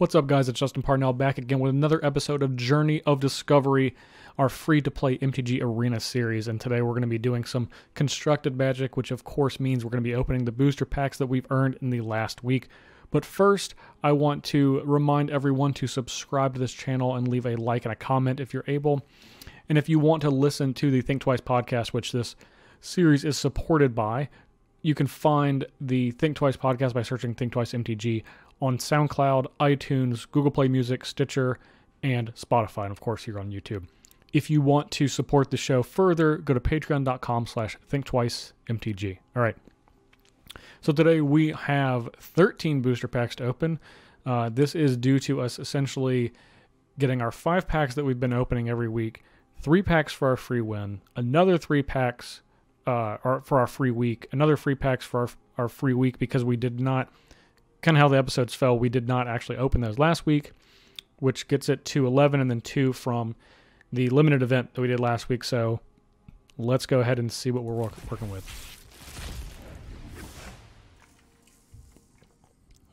What's up, guys? It's Justin Parnell back again with another episode of Journey of Discovery, our free-to-play MTG Arena series. And today we're going to be doing some constructed magic, which of course means we're going to be opening the booster packs that we've earned in the last week. But first, I want to remind everyone to subscribe to this channel and leave a like and a comment if you're able. And if you want to listen to the Thinktwice podcast, which this series is supported by, you can find the Thinktwice podcast by searching Thinktwice MTG on SoundCloud, iTunes, Google Play Music, Stitcher, and Spotify, and of course here on YouTube. If you want to support the show further, go to patreon.com/thinktwicemtg. All right. So today we have 13 booster packs to open. This is due to us essentially getting our 5 packs that we've been opening every week, 3 packs for our free win, another 3 packs for our free week, another 3 packs for our free week because we did not, kind of how the episodes fell, we did not actually open those last week, which gets it to 11, and then 2 from the limited event that we did last week. So let's go ahead and see what we're working with.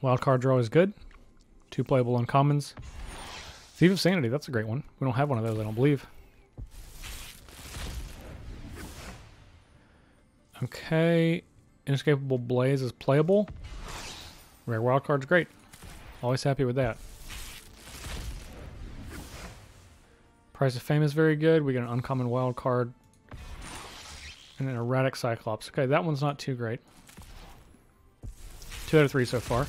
Wild card draw is good. 2 playable uncommons. Thief of Sanity, that's a great one. We don't have one of those, I don't believe. Okay, Inescapable Blaze is playable. Rare wild card's great. Always happy with that. Price of Fame is very good. We get an uncommon wild card. And an Erratic Cyclops. Okay, that one's not too great. 2 out of 3 so far.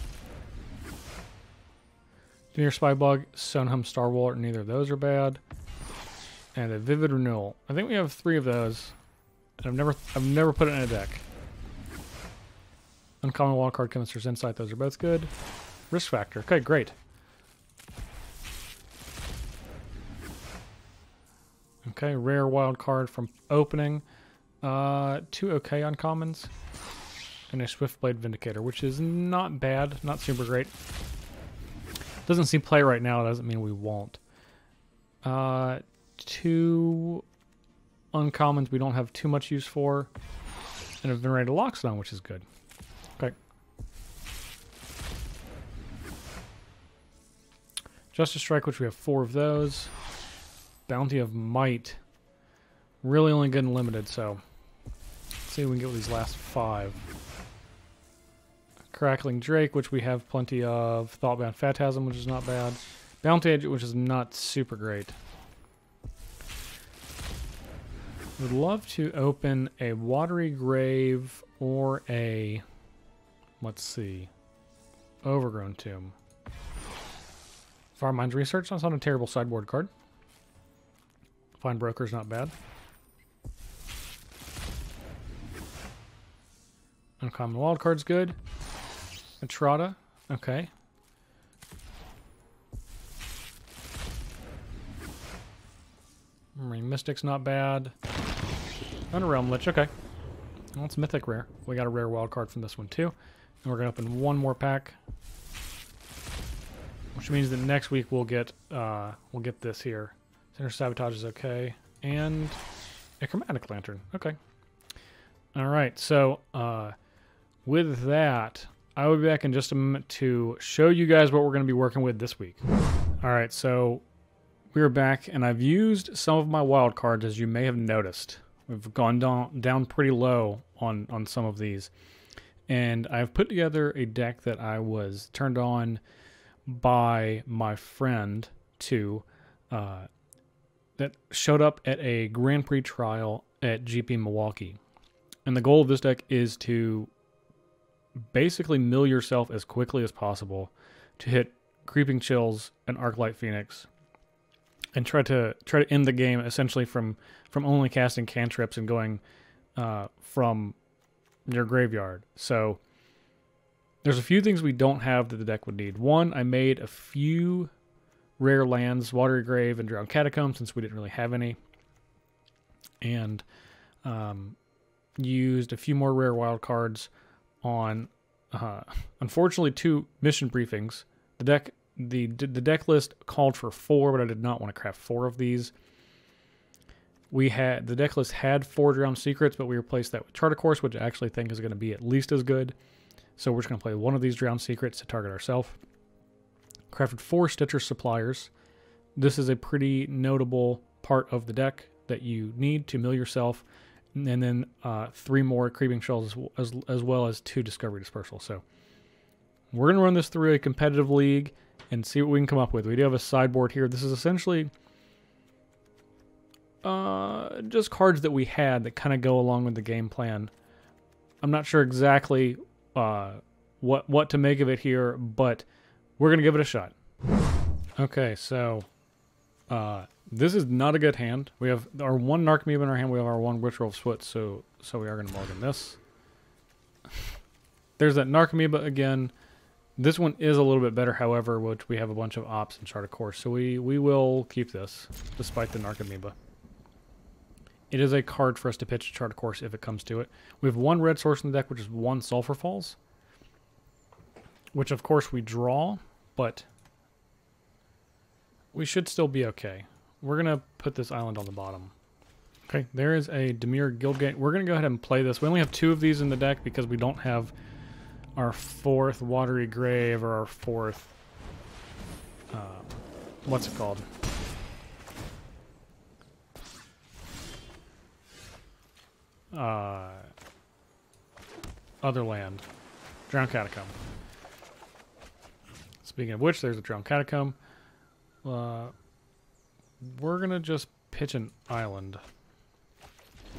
Dimir Spybug, Sonhum Starwalker, neither of those are bad. And a Vivid Renewal. I think we have 3 of those. And I've never put it in a deck. Uncommon Wildcard, Chemist's Insight, those are both good. Risk Factor, okay, great. Okay, rare wild card from opening. 2 okay uncommons. And a Swiftblade Vindicator, which is not bad, not super great. Doesn't see play right now, doesn't mean we won't. 2 uncommons we don't have too much use for. And a Venerated Loxodon, which is good. Okay. Justice Strike, which we have 4 of those. Bounty of Might. Really only good and limited, so let's see if we can get with these last 5. Crackling Drake, which we have plenty of. Thoughtbound Phantasm, which is not bad. Bounty Agent, which is not super great. Would love to open a Watery Grave or a, let's see, Overgrown Tomb. Firemind's Research, that's not a terrible sideboard card. Fine Broker's not bad. Uncommon Wild Card's good. Etrata, okay. Marine Mystic's not bad. Underrealm Lich, okay. Well, it's mythic rare. We got a rare wild card from this one too. And we're gonna open 1 more pack. Which means that next week we'll get this here. Center Sabotage is okay. And a Chromatic Lantern. Okay. Alright, so with that, I will be back in just a moment to show you guys what we're gonna be working with this week. Alright, so we're back, and I've used some of my wild cards, as you may have noticed. We've gone down pretty low on some of these. And I've put together a deck that I was turned on by my friend to, that showed up at a Grand Prix trial at GP Milwaukee. And the goal of this deck is to basically mill yourself as quickly as possible to hit Creeping Chills and Arclight Phoenix. And try to end the game essentially from only casting cantrips and going from your graveyard. So there's a few things we don't have that the deck would need. One, I made a few rare lands, Watery Grave and Drowned Catacomb, since we didn't really have any. And used a few more rare wild cards on, unfortunately, 2 mission briefings. The deck list called for 4, but I did not want to craft 4 of these. The deck list had 4 Drowned Secrets, but we replaced that with Charter Course, which I actually think is going to be at least as good. So we're just going to play one of these Drowned Secrets to target ourselves. Crafted 4 Stitcher Suppliers. This is a pretty notable part of the deck that you need to mill yourself. And then 3 more Creeping Shells as well as 2 Discovery Dispersal. So we're going to run this through a competitive league and see what we can come up with. We do have a sideboard here. This is essentially just cards that we had that kind of go along with the game plan. I'm not sure exactly what to make of it here, but we're going to give it a shot. Okay, so this is not a good hand. We have our 1 Narcomoeba in our hand. We have our 1 Witchroll of Switz, so we are going to mulligan this. There's that Narcomoeba again. This one is a little bit better, however, which we have a bunch of ops and Chart of Course, so we will keep this, despite the Narcomoeba. It is a card for us to pitch Chart of Course if it comes to it. We have 1 red source in the deck, which is 1 Sulfur Falls, which of course we draw, but we should still be okay. We're going to put this island on the bottom. Okay, there is a Dimir Guildgate. We're going to go ahead and play this. We only have 2 of these in the deck because we don't have our 4th Watery Grave or our 4th... what's it called? Other land. Drowned Catacomb. Speaking of which, there's a Drowned Catacomb. We're going to just pitch an island.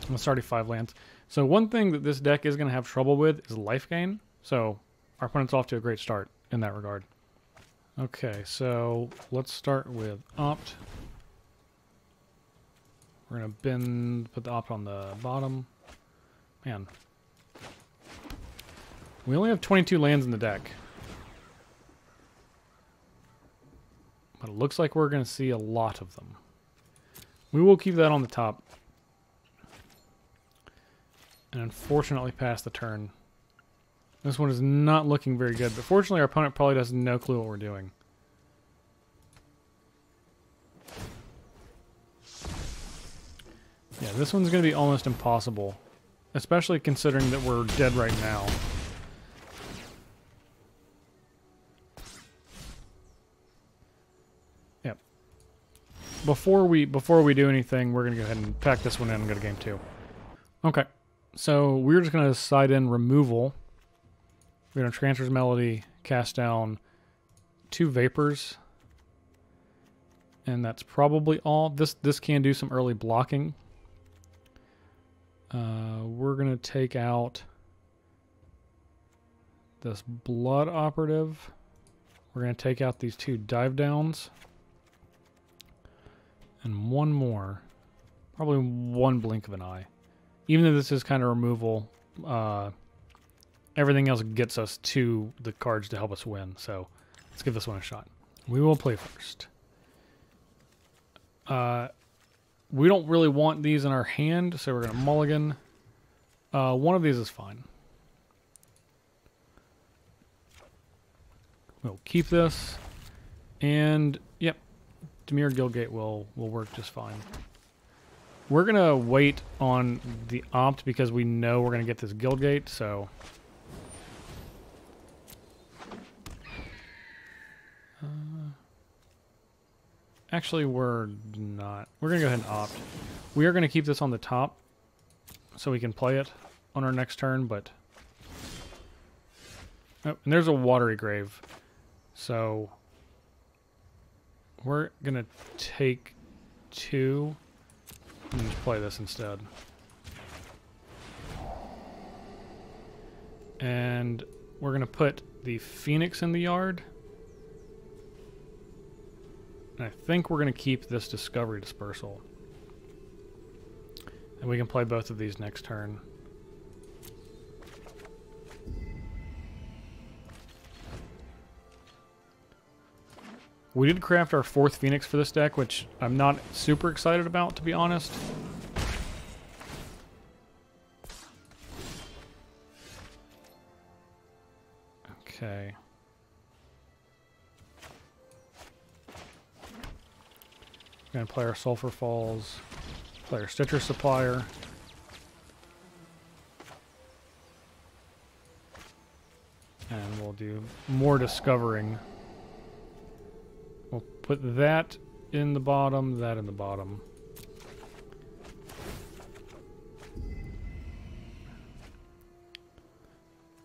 It's already 5 lands. So one thing that this deck is going to have trouble with is life gain. So our opponent's off to a great start in that regard. Okay, so let's start with Opt. We're going to put the Opt on the bottom. Man. We only have 22 lands in the deck. But it looks like we're going to see a lot of them. We will keep that on the top. And unfortunately pass the turn. This one is not looking very good, but fortunately our opponent probably has no clue what we're doing. Yeah, this one's going to be almost impossible, especially considering that we're dead right now. Yep. Before we do anything, we're going to go ahead and pack this one in and go to game 2. Okay. So we're just going to side in removal. We're going to Transfer's Melody, cast down 2 Vapors. And that's probably all. This can do some early blocking. We're going to take out this Blood Operative. We're going to take out these 2 Dive Downs. And 1 more. Probably 1 blink of an eye. Even though this is kind of removal, everything else gets us to the cards to help us win. So let's give this one a shot. We will play first. We don't really want these in our hand, so we're going to mulligan. One of these is fine. We'll keep this. And, yep, Dimir Guildgate will work just fine. We're going to wait on the Opt because we know we're going to get this Guildgate, so... actually, we're not. We're going to go ahead and Opt. We are going to keep this on the top so we can play it on our next turn, but... oh, and there's a Watery Grave. So... we're going to take 2... and just play this instead. And we're going to put the Phoenix in the yard. And I think we're going to keep this Discovery Dispersal. And we can play both of these next turn. We did craft our 4th Phoenix for this deck, which I'm not super excited about, to be honest. Okay. We're going to play our Sulfur Falls, play our Stitcher Supplier. And we'll do more discovering. Put that in the bottom, that in the bottom.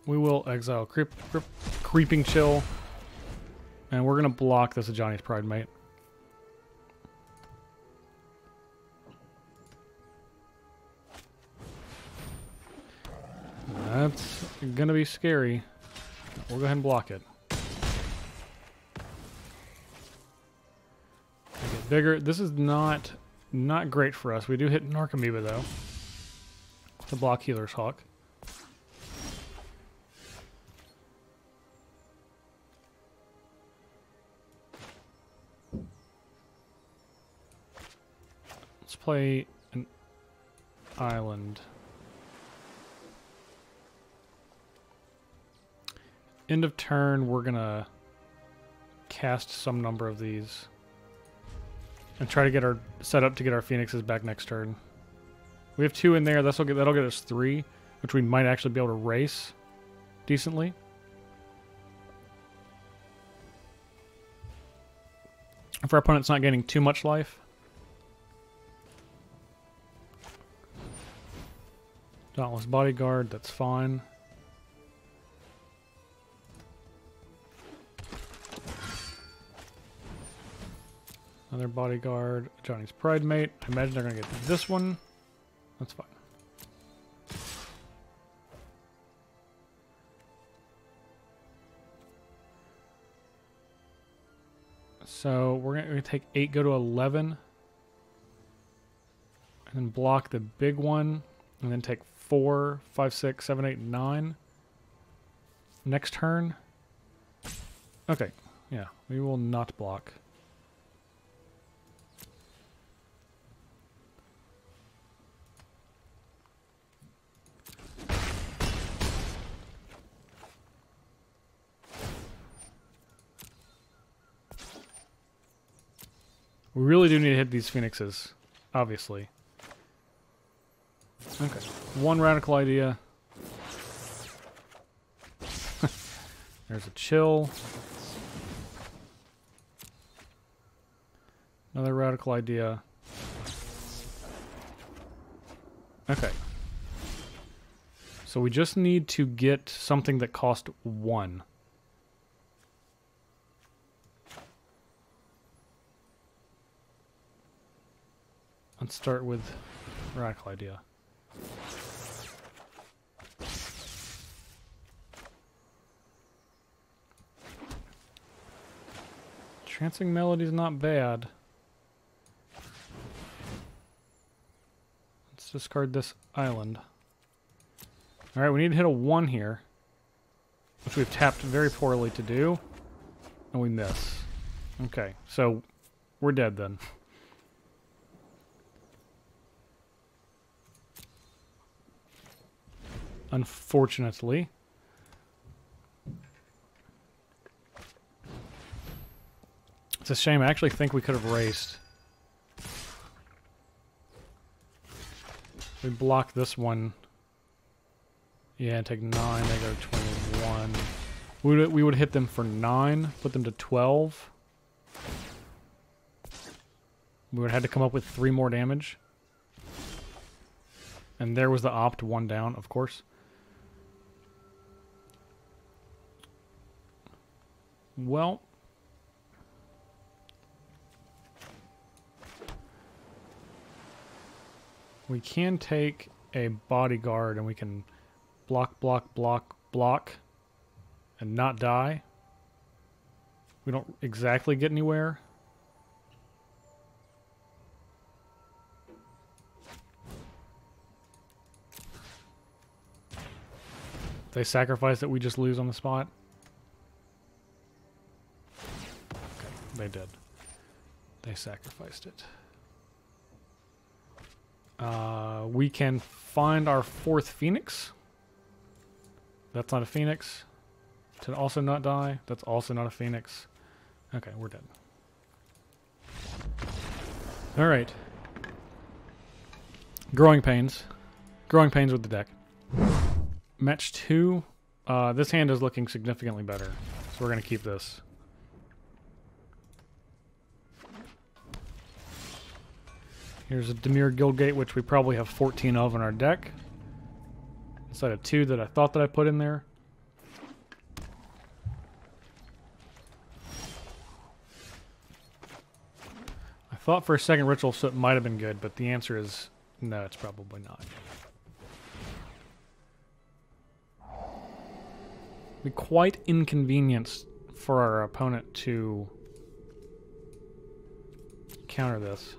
We will exile Creeping Chill. And we're going to block this Johnny's Pride Mate. That's going to be scary. We'll go ahead and block it. Get bigger. This is not great for us. We do hit Narcomoeba though. To block Healer's Hawk. Let's play an island. End of turn, we're gonna cast some number of these and try to get our set up to get our phoenixes back next turn. We have 2 in there. That'll get us 3, which we might actually be able to race decently. If our opponent's not gaining too much life. Dauntless Bodyguard, that's fine. Another Bodyguard, Johnny's Pride Mate. I imagine they're going to get this one. That's fine. So we're going to take 8, go to 11. And then block the big one. And then take 4, 5, 6, 7, 8, 9. Next turn. Okay. Yeah, we will not block. We really do need to hit these phoenixes, obviously. Okay, one radical idea. There's a chill. Another radical idea. Okay. So we just need to get something that cost 1. Let's start with radical idea. Trancing Melody's not bad. Let's discard this island. Alright, we need to hit a 1 here, which we've tapped very poorly to do, and we miss. Okay, so we're dead then. Unfortunately. It's a shame. I actually think we could have raced. We block this one. Yeah, take 9, they go to 21. We would hit them for 9, put them to 12. We would have had to come up with 3 more damage. And there was the opt 1 down, of course. Well, we can take a bodyguard and we can block, block, block, block, and not die. We don't exactly get anywhere. If they sacrifice it, we just lose on the spot. They did. They sacrificed it. We can find our 4th Phoenix. That's not a Phoenix. To also not die. That's also not a Phoenix. Okay, we're dead. Alright. Growing Pains. Growing Pains with the deck. Match 2. This hand is looking significantly better. So we're going to keep this. Here's a Dimir Guildgate, which we probably have 14 of in our deck. Instead of 2 that I thought that I put in there. I thought for a second Ritual Soot might have been good, but the answer is no, it's probably not. Be quite inconvenienced for our opponent to counter this.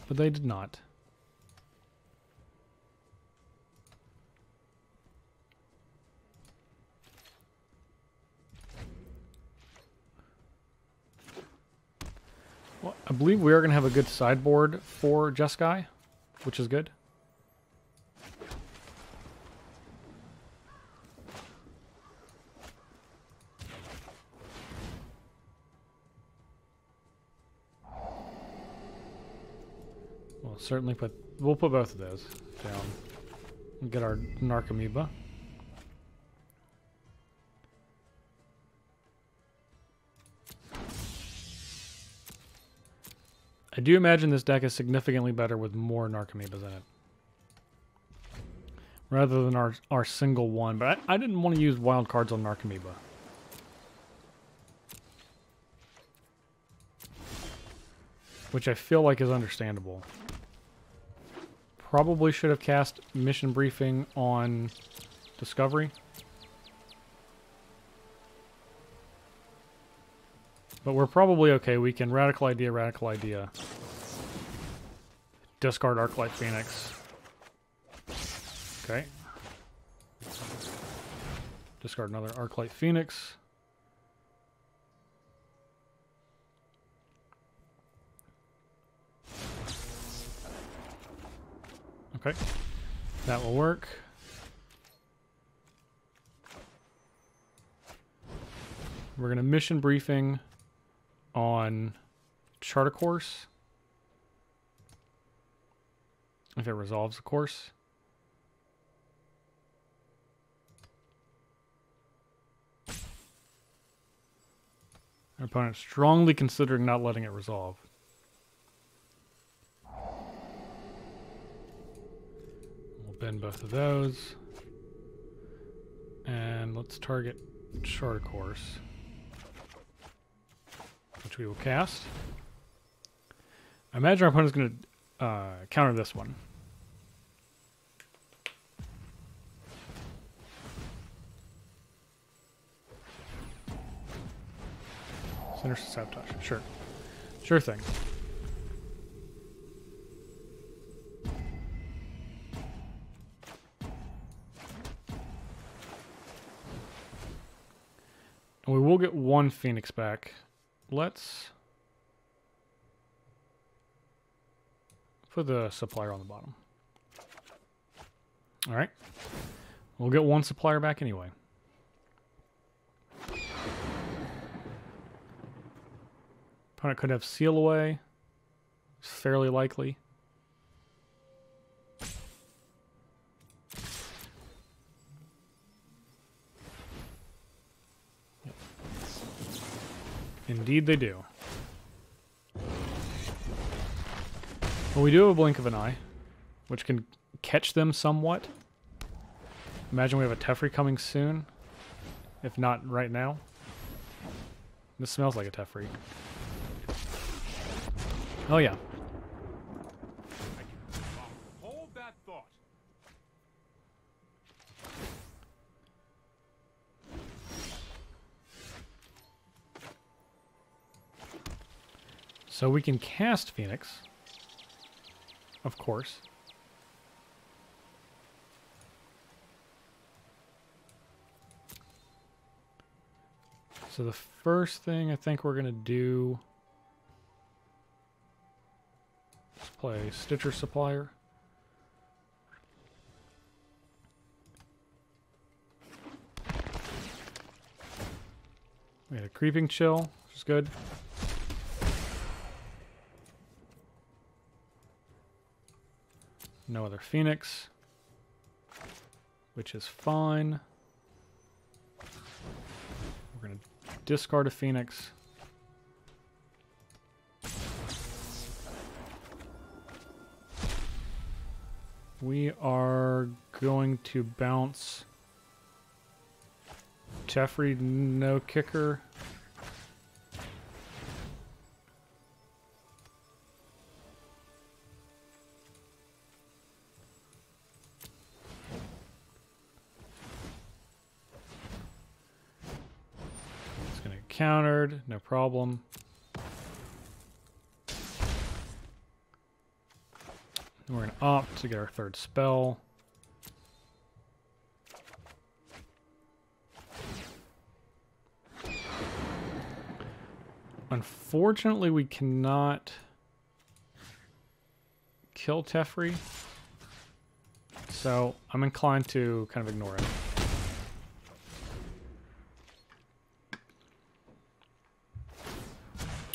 But they did not. Well, I believe we are going to have a good sideboard for Jeskai, which is good. We'll certainly we'll put both of those down and get our Narcomoeba. I do imagine this deck is significantly better with more Narcomoebas in it. Rather than our single one, but I didn't want to use wild cards on Narcomoeba. Which I feel like is understandable. Probably should have cast Mission Briefing on Discovery. But we're probably okay. We can Radical Idea. Discard Arclight Phoenix. Okay. Discard another Arclight Phoenix. Okay. That will work. We're going to Mission Briefing on Chart a Course. If it resolves, of course. Our opponent's strongly considering not letting it resolve. We'll bend both of those. And let's target Chart a Course, which we will cast. I imagine our opponent's going to counter this one. Center Sabotage. Sure. Sure thing. And we will get one Phoenix back. Let's put the supplier on the bottom. All right. We'll get one supplier back anyway. Opponent could have Seal Away. It's fairly likely. Yep. Indeed they do. Well, we do have a Blink of an Eye, which can catch them somewhat. Imagine we have a Teferi coming soon, if not right now. This smells like a Teferi. Oh yeah. Hold that thought. So we can cast Phoenix, of course. So the first thing I think we're going to do is play Stitcher Supplier. We had a Creeping Chill, which is good. No other Phoenix, which is fine. We're going to discard a Phoenix. We are going to bounce Jeffrey, no kicker. It's going to get countered, no problem. We're going to opt to get our third spell. Unfortunately, we cannot kill Teferi, so I'm inclined to kind of ignore it.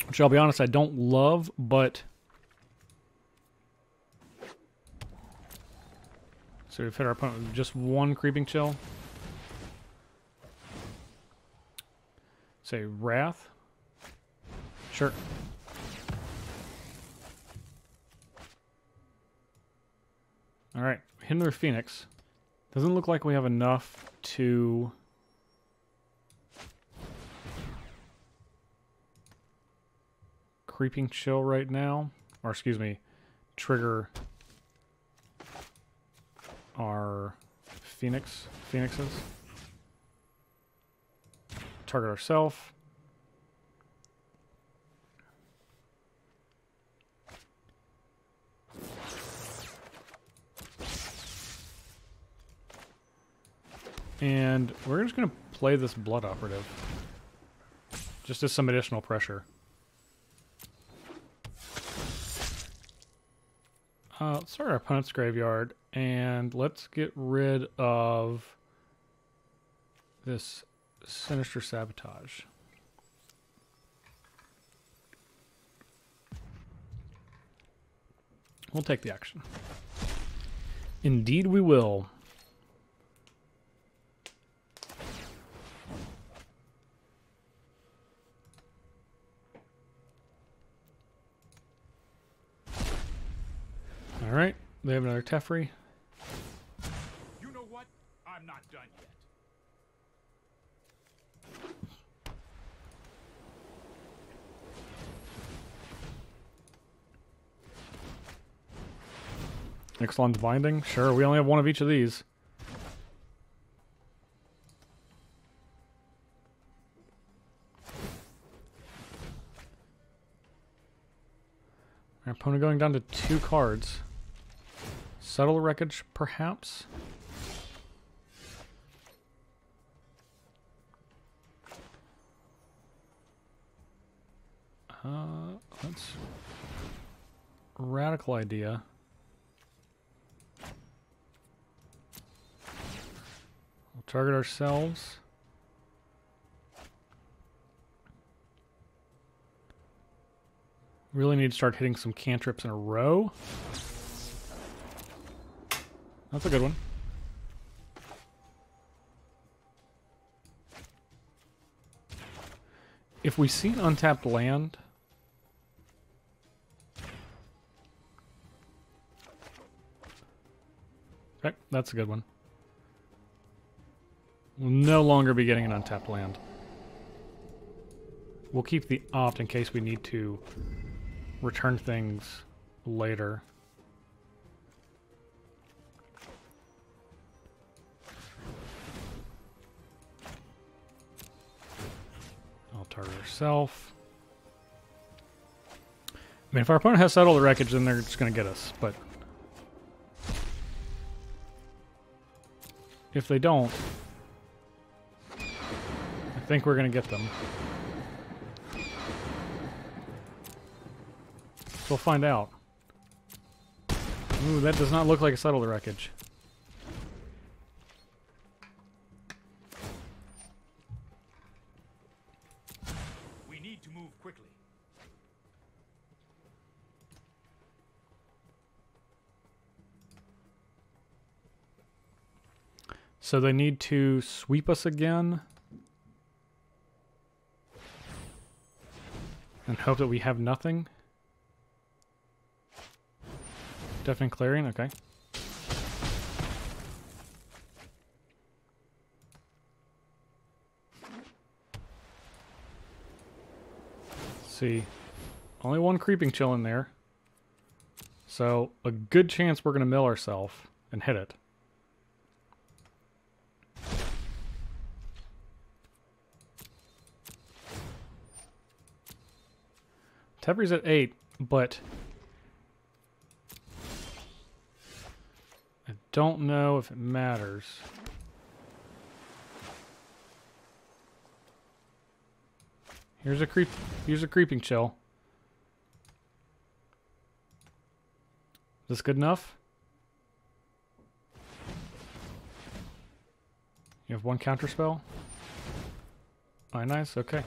Which I'll be honest, I don't love, but... So we've hit our opponent with just one Creeping Chill. Say Wrath. Sure. Alright, Hinder Phoenix. Doesn't look like we have enough to... Creeping Chill right now. Or excuse me, trigger our Phoenixes. Target ourselves. And we're just going to play this Blood Operative. Just as some additional pressure. Let's start our opponent's graveyard. And let's get rid of this Sinister Sabotage. We'll take the action. Indeed we will. Alright, they have another Teferi. You know what? I'm not done yet. Ixalan's Binding? Sure, we only have one of each of these. Our opponent going down to 2 cards. Settle the Wreckage, perhaps? That's a radical idea. We'll target ourselves. Really need to start hitting some cantrips in a row. That's a good one. If we see an untapped land... Okay, that's a good one. We'll no longer be getting an untapped land. We'll keep the opt in case we need to return things later. I'll target ourselves. I mean, if our opponent has Settle the Wreckage, then they're just going to get us, but... If they don't, I think we're going to get them. So we'll find out. Ooh, that does not look like a Settle the Wreckage. We need to move quickly. So they need to sweep us again. And hope that we have nothing. Deafening Clarion, okay. see. Only one creeping chill in there. So, a good chance we're going to mill ourselves and hit it. Tevry's at 8, but I don't know if it matters. Here's a creeping chill. Is this good enough? You have one counter spell? Oh, nice, okay.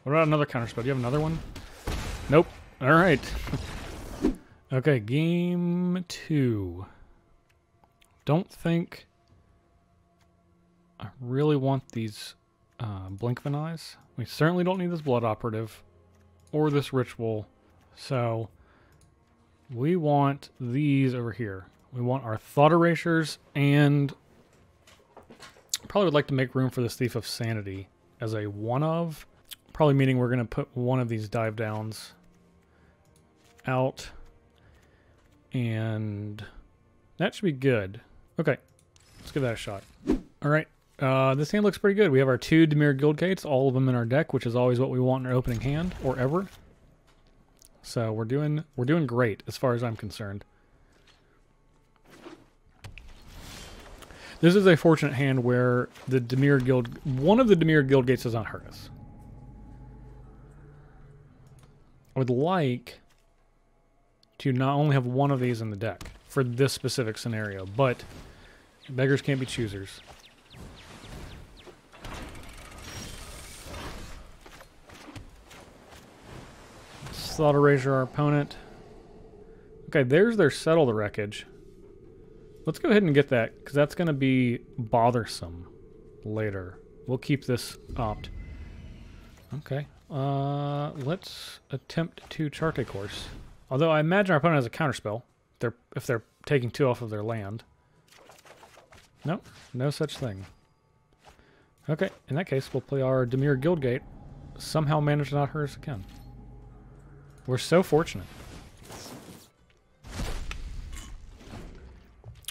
What about another counter spell? Do you have another one? Nope. Alright. Okay, game 2. Don't think I really want these Blink of an Eyes. We certainly don't need this Blood Operative or this Ritual. So we want these over here. We want our Thought Erasers, and probably would like to make room for this Thief of Sanity as a one of. Probably meaning we're going to put one of these dive downs out, and that should be good. Okay, let's give that a shot. All right, this hand looks pretty good. We have our 2 Dimir Guildgates, all of them in our deck, which is always what we want in our opening hand, or ever. So we're doing great as far as I'm concerned. This is a fortunate hand where the Dimir Guild, one of the Dimir Guildgates does not hurt us. I would like to not only have one of these in the deck for this specific scenario, but beggars can't be choosers. Thought Erasure our opponent. Okay, there's their Settle the Wreckage. Let's go ahead and get that, because that's going to be bothersome later. We'll keep this opt. Okay. Let's attempt to chart a course. Although I imagine our opponent has a counterspell. If they're taking 2 off of their land. Nope, no such thing. Okay, in that case, we'll play our Dimir Guildgate. Somehow manage to not hurt us again. We're so fortunate.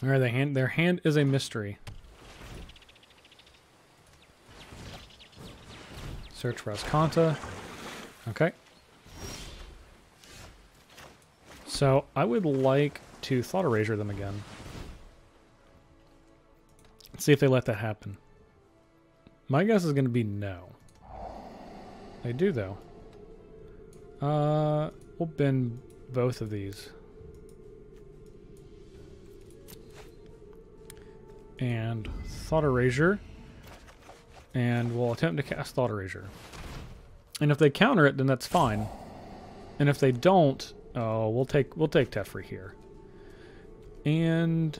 Alright, their hand is a mystery. Search for Ascanta. Okay. So, I would like to Thought Erasure them again. Let's see if they let that happen. My guess is going to be no. They do, though. We'll bend both of these. And Thought Erasure. And we'll attempt to cast Thought Erasure. And if they counter it, then that's fine. And if they don't, we'll take Teferi here. And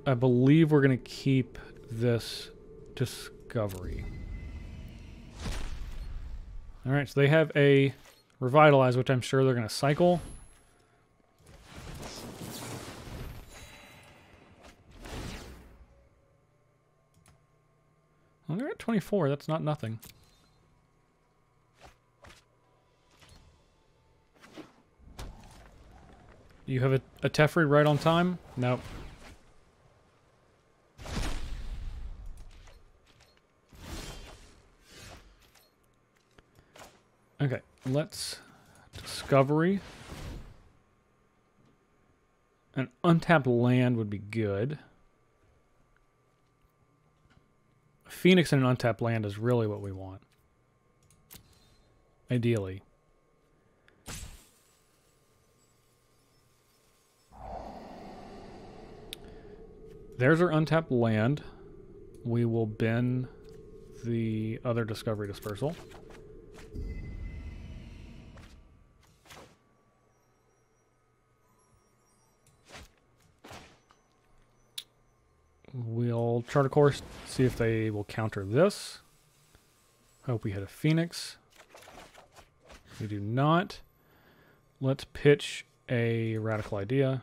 I believe we're going to keep this Discovery. Alright, so they have a Revitalize, which I'm sure they're going to cycle. Well, they're at 24. That's not nothing. You have a Teferi right on time? Nope. Okay, let's Discovery. An untapped land would be good. Phoenix and an untapped land is really what we want. Ideally. There's our untapped land. We will bin the other Discovery Dispersal. We'll chart a course, see if they will counter this. Hope we hit a Phoenix. We do not. Let's pitch a Radical Idea.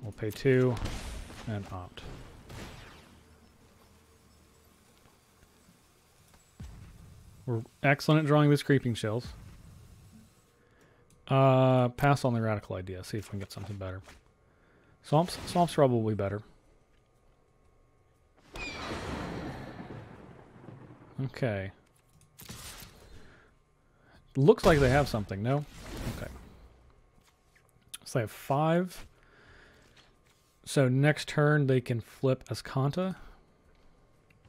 We'll pay 2 and opt. We're excellent at drawing these creeping shells. Pass on the radical idea. See if we can get something better. Swamps probably better. Okay. Looks like they have something, no? Okay. So they have 5. So next turn they can flip Ascanta.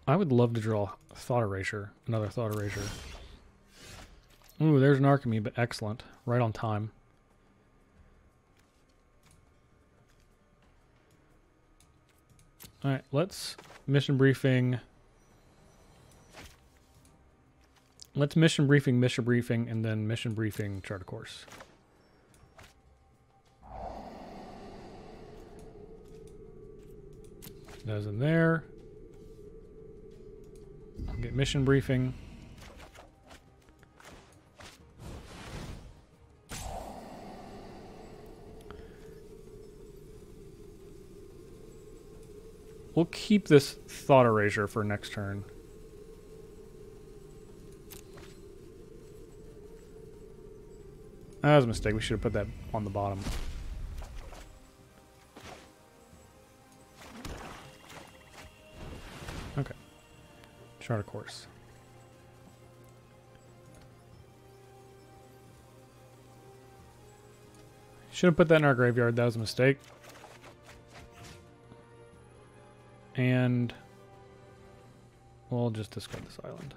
I would love to draw Thought Erasure. Another Thought Erasure. Ooh, there's an Alchemy, but excellent. Right on time. Alright, let's mission briefing. Let's mission briefing, and then mission briefing chart a course. Those in there. I'll get mission briefing. We'll keep this Thought Erasure for next turn. That was a mistake. We should have put that on the bottom. Okay. Chart a course. Should have put that in our graveyard. That was a mistake. And we'll just discard this island.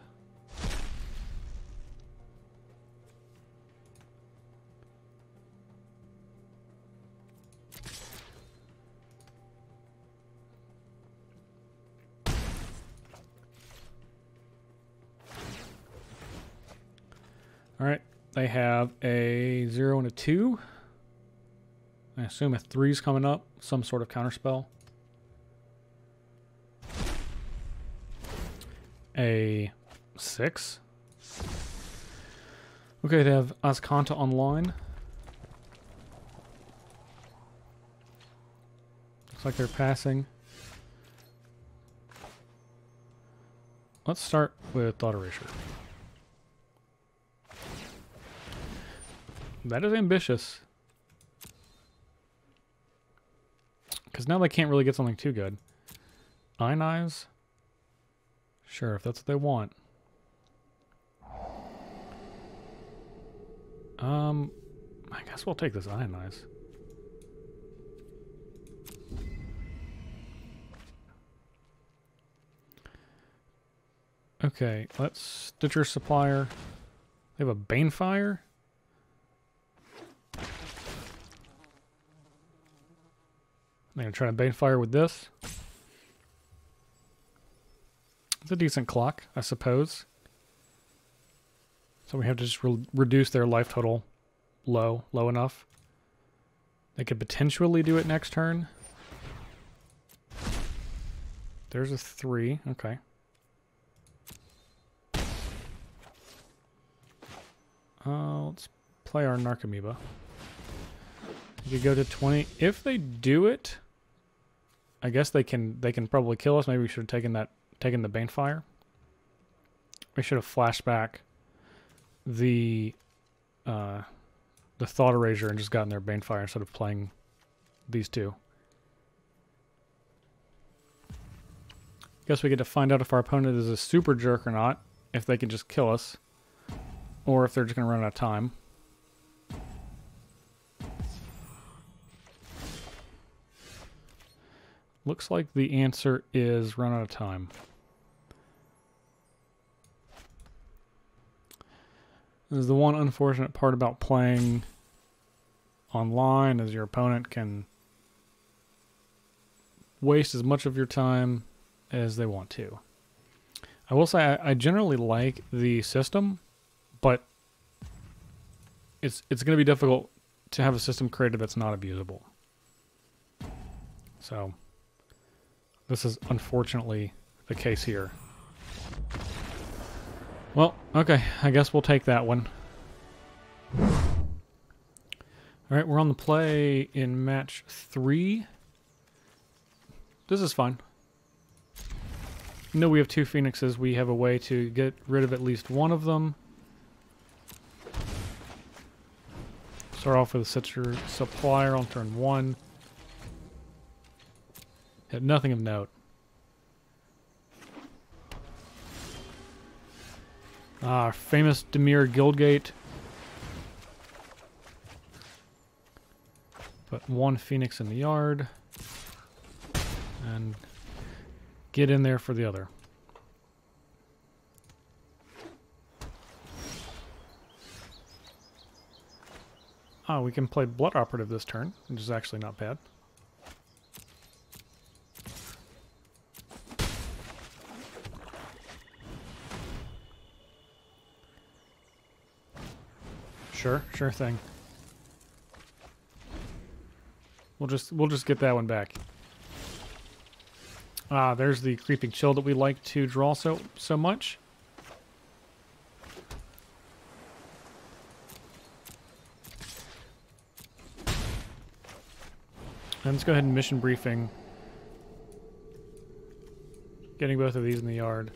All right, they have a 0 and a 2. I assume a 3's coming up, some sort of counterspell. A 6. Okay, they have Ascanta online. Looks like they're passing. Let's start with Thought Erasure. That is ambitious. Because now they can't really get something too good. Ionize? Sure, if that's what they want. I guess we'll take this Ionize. Okay, let's Stitcher Supplier. They have a Banefire? I'm going to try to Banefire with this. It's a decent clock, I suppose. So we have to just reduce their life total low enough. They could potentially do it next turn. There's a 3, okay. Let's play our Narcomoeba. You could go to 20. If they do it, I guess they can probably kill us. Maybe we should have taken the Banefire. We should have flashed back the Thought Erasure and just gotten their Banefire instead of playing these two. Guess we get to find out if our opponent is a super jerk or not, if they can just kill us, or if they're just going to run out of time. Looks like the answer is run out of time. This is the one unfortunate part about playing online, is your opponent can waste as much of your time as they want to. I will say I generally like the system, but it's going to be difficult to have a system created that's not abusable. So this is unfortunately the case here. Well, okay, I guess we'll take that one. Alright, we're on the play in match 3. This is fun. know we have 2 Phoenixes. We have a way to get rid of at least one of them. Start off with a Citrus Supplier on turn 1. Had nothing of note. Our famous Dimir Guildgate. Put 1 Phoenix in the yard. And get in there for the other. Oh, we can play Blood Operative this turn, which is actually not bad. Sure thing. We'll just get that one back. Ah, there's the Creeping Chill that we like to draw so much. And let's go ahead and mission briefing. Getting both of these in the yard.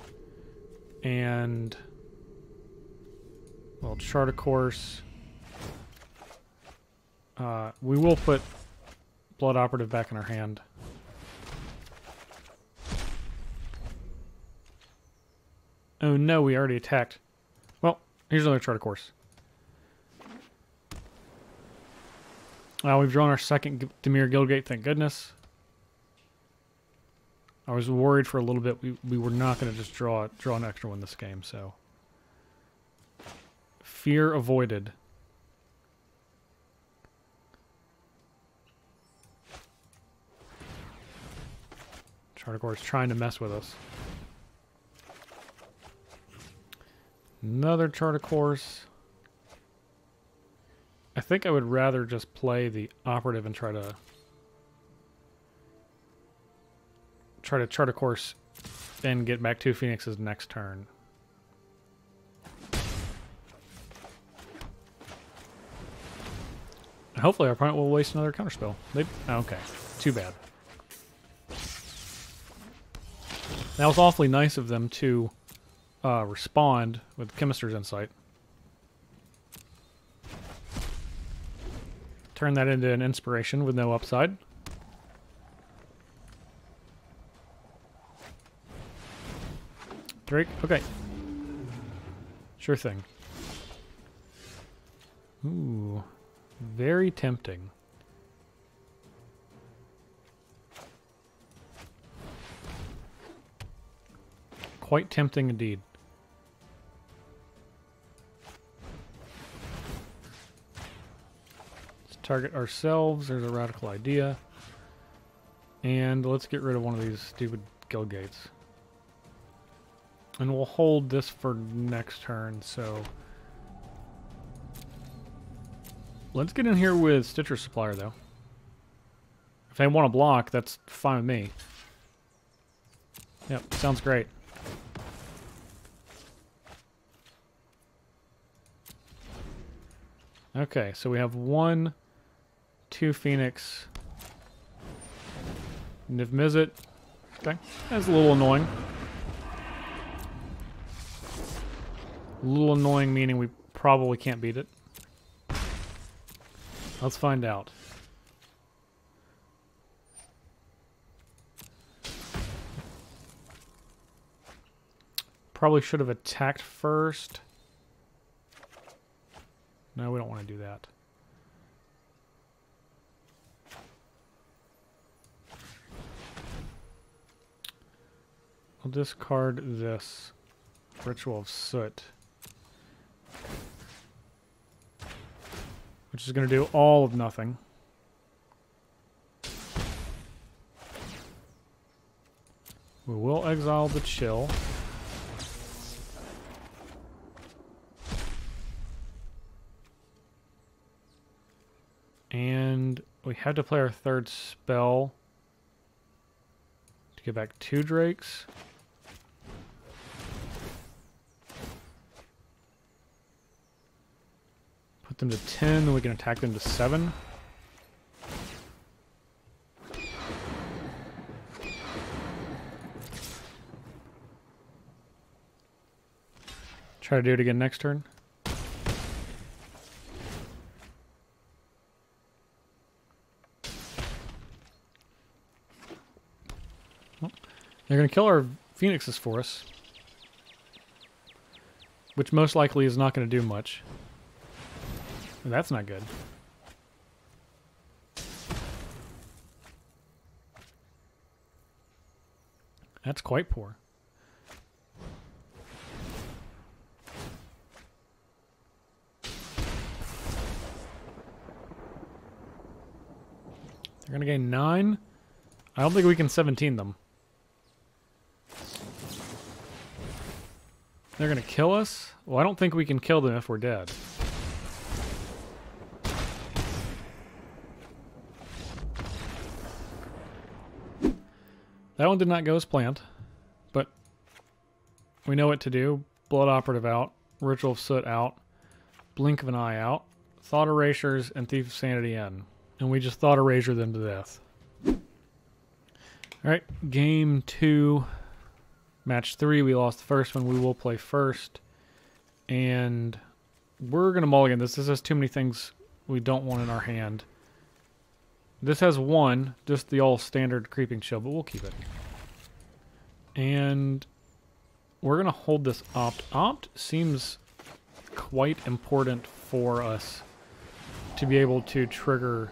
And we'll chart a course. We will put Blood Operative back in our hand. Oh no, we already attacked. Well, here's another chart of course. We've drawn our second Dimir Guildgate, thank goodness. I was worried for a little bit we were not going to just draw an extra one this game, so. Fear avoided. Chart of course trying to mess with us. Another chart of course. I think I would rather just play the operative and try to chart a course and get back 2 Phoenixes next turn. Hopefully our opponent will waste another counterspell. Okay, too bad. That was awfully nice of them to respond with Chemister's Insight. Turn that into an inspiration with no upside. Drake? Okay. Sure thing. Ooh. Very tempting. Quite tempting indeed. Let's target ourselves. There's a radical idea. And let's get rid of one of these stupid Guildgates. And we'll hold this for next turn, so... Let's get in here with Stitcher Supplier, though. If they want to block, that's fine with me. Yep, sounds great. Okay, so we have 1, 2 Phoenix. Niv Mizzet. Okay, that's a little annoying. A little annoying meaning we probably can't beat it. Let's find out. Probably should have attacked first. No, we don't want to do that. I'll discard this Ritual of Soot, which is going to do all of nothing. We will exile the Chill. And we have to play our third spell to get back 2 Drakes. Put them to 10, then we can attack them to 7. Try to do it again next turn. Well, they're going to kill our phoenixes for us, which most likely is not going to do much. And that's not good. That's quite poor. They're going to gain 9. I don't think we can 17 them. They're going to kill us? Well, I don't think we can kill them if we're dead. That one did not go as planned, but we know what to do. Blood Operative out, Ritual of Soot out, Blink of an Eye out, Thought Erasures, and Thief of Sanity in. And we just Thought Erasure them to death. Alright, game 2, match 3. We lost the first one. We will play first. And we're going to mulligan this. This has too many things we don't want in our hand. This has 1, just the all standard Creeping Chill, but we'll keep it. And we're going to hold this Opt. Opt seems quite important for us to be able to trigger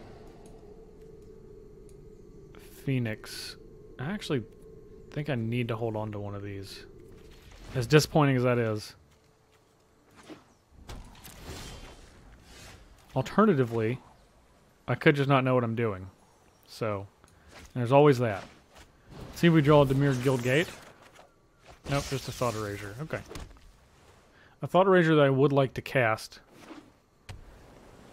Phoenix. I actually think I need to hold on to one of these. As disappointing as that is. Alternatively, I could just not know what I'm doing. So, there's always that. See if we draw a Dimir Guild Gate. Nope, just a Thought Erasure. Okay. A Thought Erasure that I would like to cast.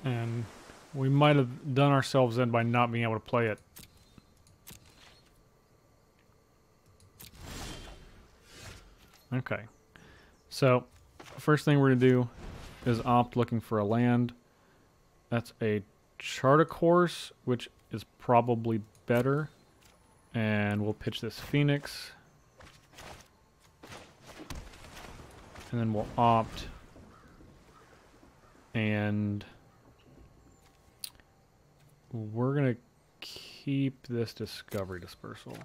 And we might have done ourselves in by not being able to play it. Okay. So, first thing we're going to do is opt looking for a land. That's a Chart a Course, which is probably better. And we'll pitch this Phoenix. And then we'll opt. And we're going to keep this Discovery Dispersal.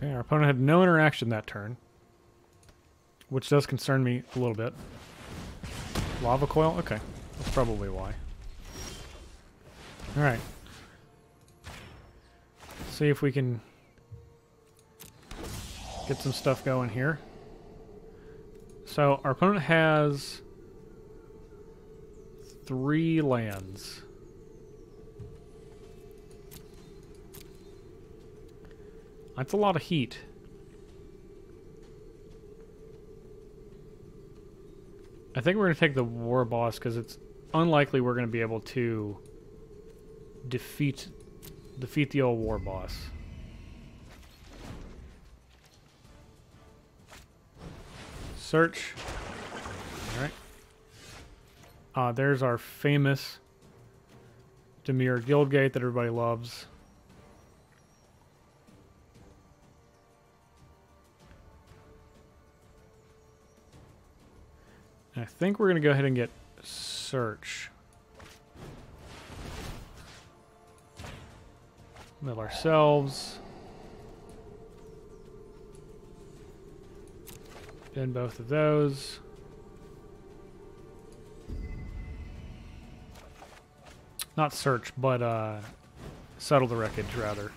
Okay, our opponent had no interaction that turn, which does concern me a little bit. Lava Coil? Okay, that's probably why. Alright. See if we can get some stuff going here. So, our opponent has 3 lands. That's a lot of heat. I think we're going to take the War Boss because it's unlikely we're going to be able to defeat the old War Boss. Search. Alright. There's our famous Dimir Guildgate that everybody loves. I think we're going to go ahead and get Search. Mill ourselves. Then both of those. Not Search, but Settle the Wreckage, rather.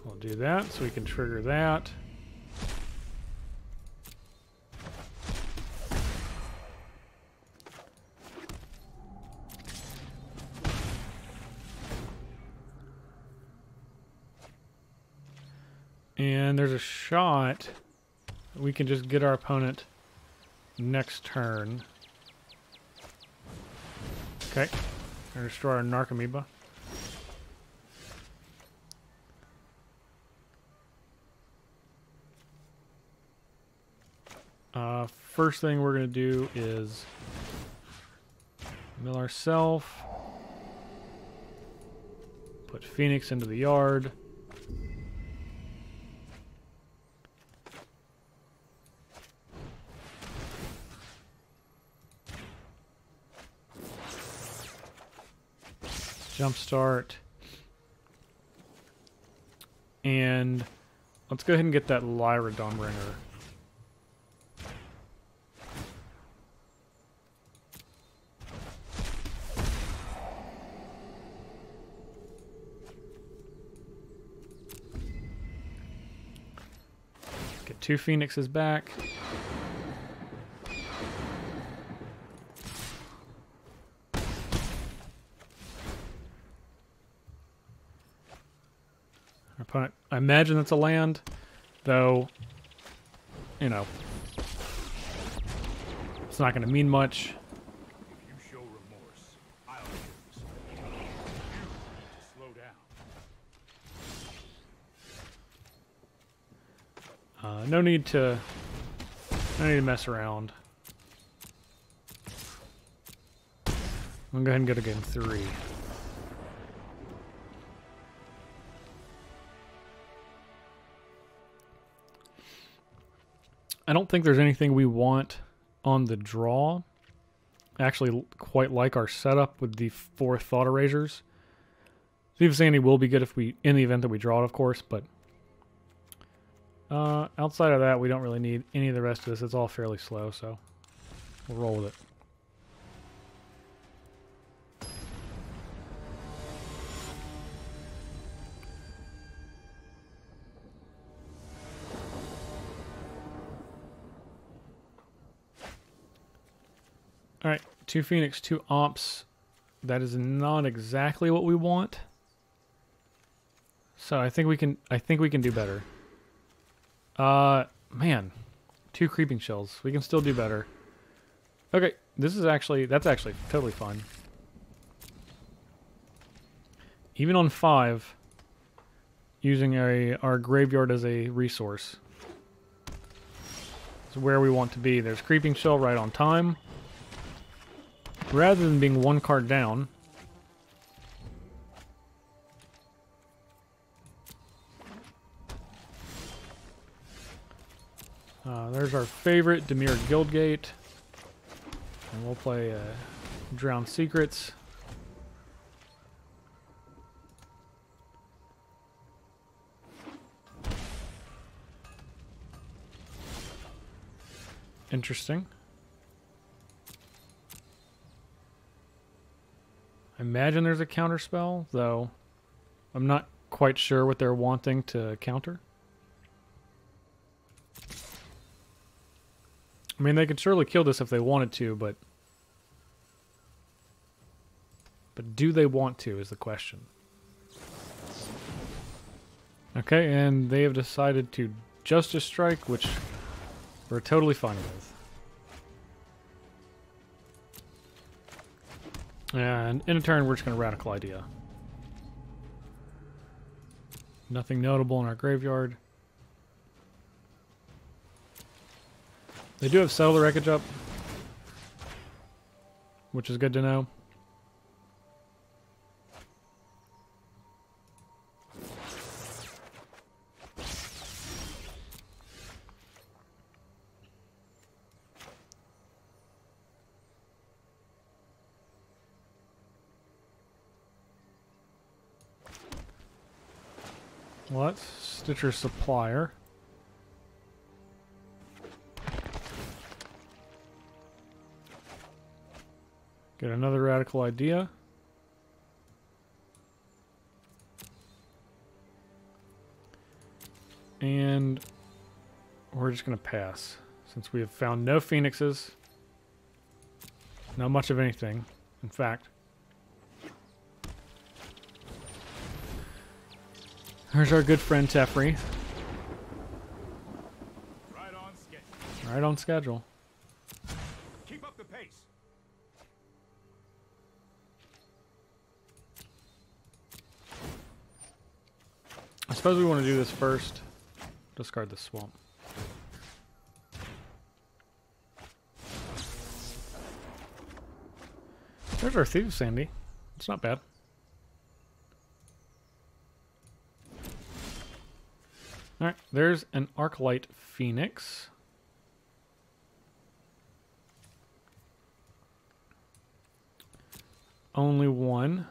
We'll do that so we can trigger that. And there's a shot we can just get our opponent next turn. Okay. Gonna destroy our Narcomoeba. First thing we're going to do is mill ourselves. Put Phoenix into the yard. Jumpstart. And let's go ahead and get that Lyra Dawnbringer. Get 2 Phoenixes back. Opponent, I imagine it's a land, though, you know, it's not going to mean much. If you show remorse, I'll show you. You need to slow down. No need to mess around. I'm going to go ahead and go to game 3. I don't think there's anything we want on the draw. I actually quite like our setup with the 4 Thought Erasers. Steve Sandy will be good if we, in the event that we draw it, of course, but outside of that, we don't really need any of the rest of this. It's all fairly slow, so we'll roll with it. All right, 2 Phoenix, 2 Ops. That is not exactly what we want. So I think we can do better. Man, 2 Creeping Shells. We can still do better. Okay, that's actually totally fine. Even on 5, using our graveyard as a resource is where we want to be. There's Creeping Shell right on time. Rather than being 1 card down, there's our favorite Dimir Guildgate, and we'll play Drowned Secrets. Interesting. I imagine there's a counter spell, though I'm not quite sure what they're wanting to counter. I mean, they could surely kill this if they wanted to, but do they want to is the question. Okay, and they have decided to Justice Strike, which we're totally fine with. And in a turn, we're just going to Radical Idea. Nothing notable in our graveyard. They do have Settle the Wreckage up, which is good to know. What? Stitcher Supplier. Get another Radical Idea. And we're just going to pass. Since we have found no Phoenixes. Not much of anything, in fact. There's our good friend Teferi. Right on schedule. Right on schedule. Keep up the pace. I suppose we want to do this first. Discard the swamp. There's our Thief Sandy. It's not bad. Alright, there's an Arclight Phoenix. Only one.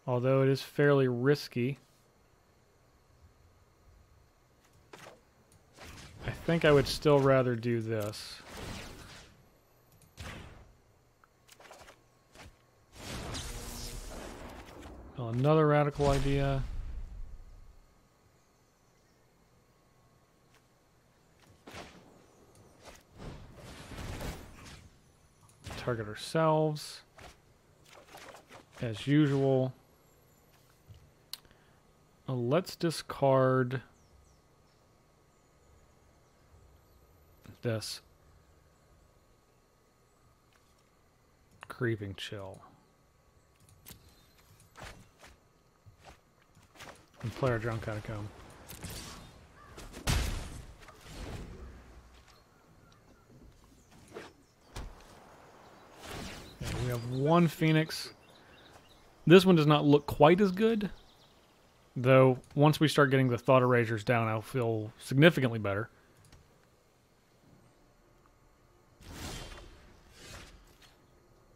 Although it is fairly risky. I think I would still rather do this. Well, another radical idea. Target ourselves as usual. Let's discard this Creeping Chill and play our Drowned Catacomb. We have one Phoenix. This one does not look quite as good, though once we start getting the Thought Erasers down, I'll feel significantly better.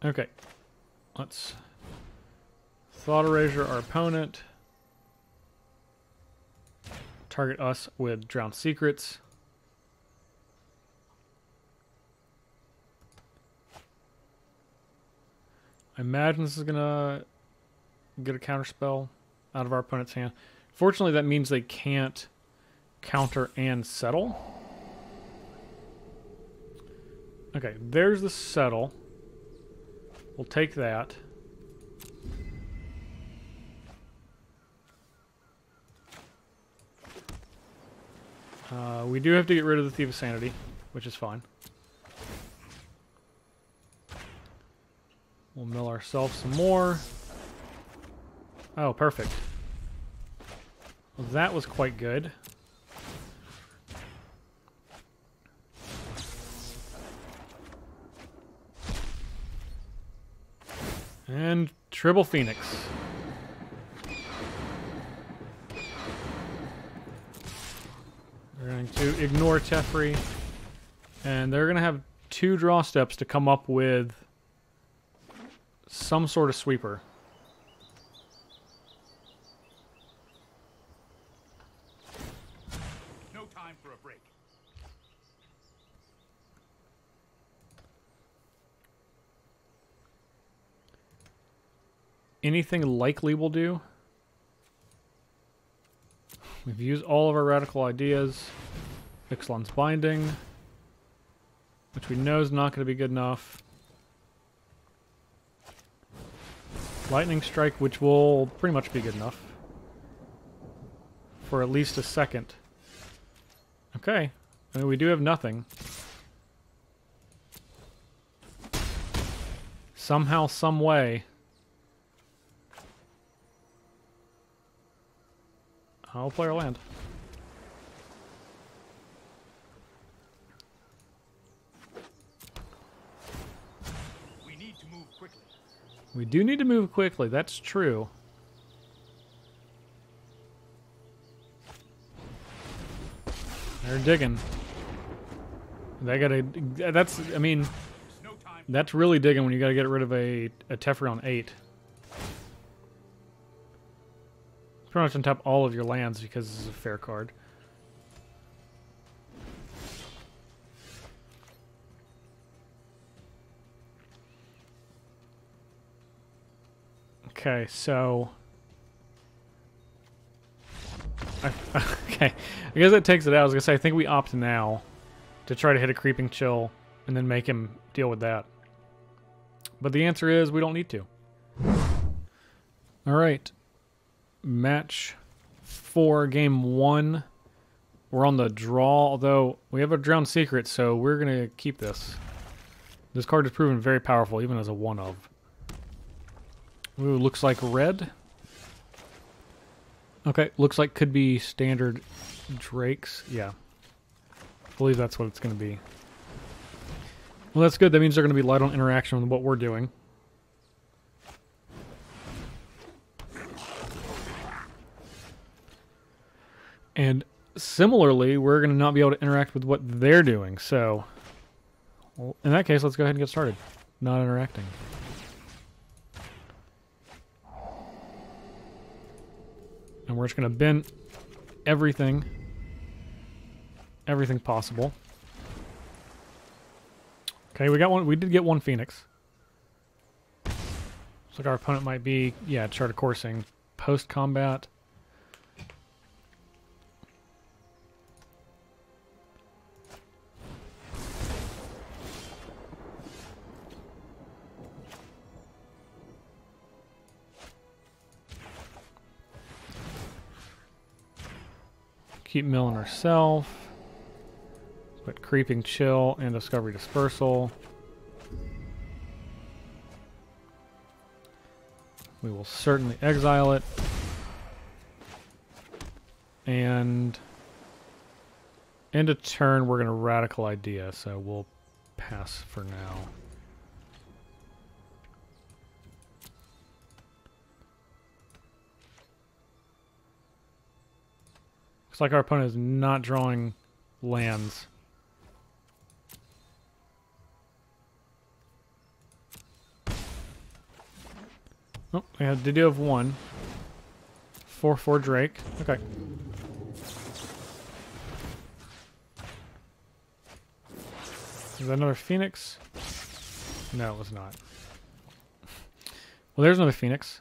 Okay, let's Thought Eraser our opponent. Target us with Drowned Secrets. I imagine this is gonna get a counterspell out of our opponent's hand. Fortunately, that means they can't counter and settle. Okay, there's the settle. We'll take that. We do have to get rid of the Thief of Sanity, which is fine. We'll mill ourselves some more. Oh, perfect. Well, that was quite good. And Tribble Phoenix. We're going to ignore Teferi. And they're going to have 2 draw steps to come up with some sort of sweeper. No time for a break. Anything likely will do. We've used all of our radical ideas. Ixalan's Binding, which we know is not going to be good enough. Lightning Strike, which will pretty much be good enough. For at least a second. Okay. I mean, we do have nothing. Somehow, some way. I'll play our land. We need to move quickly. We do need to move quickly, that's true. They're digging. They gotta... That's... I mean... No time. That's really digging when you gotta get rid of a Teferi on 8. Pretty much untap all of your lands because this is a fair card. Okay, so... okay, I guess that takes it out. I was going to say, I think we opt now to try to hit a Creeping Chill and then make him deal with that. But the answer is we don't need to. Alright. Match 4, game 1. We're on the draw, although we have a Drowned Secret, so we're going to keep this. This card has proven very powerful, even as a 1-of. Ooh, looks like red. Okay, looks like could be standard Drakes. Yeah. I believe that's what it's going to be. Well, that's good. That means they're going to be light on interaction with what we're doing. And similarly, we're going to not be able to interact with what they're doing. So, well, in that case, let's go ahead and get started. Not interacting. And we're just going to bend everything possible. Okay, we got one. We did get one Phoenix. Looks like our opponent might be, yeah, Chart of Coursing. Post-combat. Keep milling herself. But Creeping Chill and Discovery Dispersal. We will certainly exile it. And end of turn, we're going to Radical Idea, so we'll pass for now. Looks like our opponent is not drawing lands. Oh, yeah, they do have one. 4/4 Drake. Okay. Is that another Phoenix? No, it was not. Well, there's another Phoenix.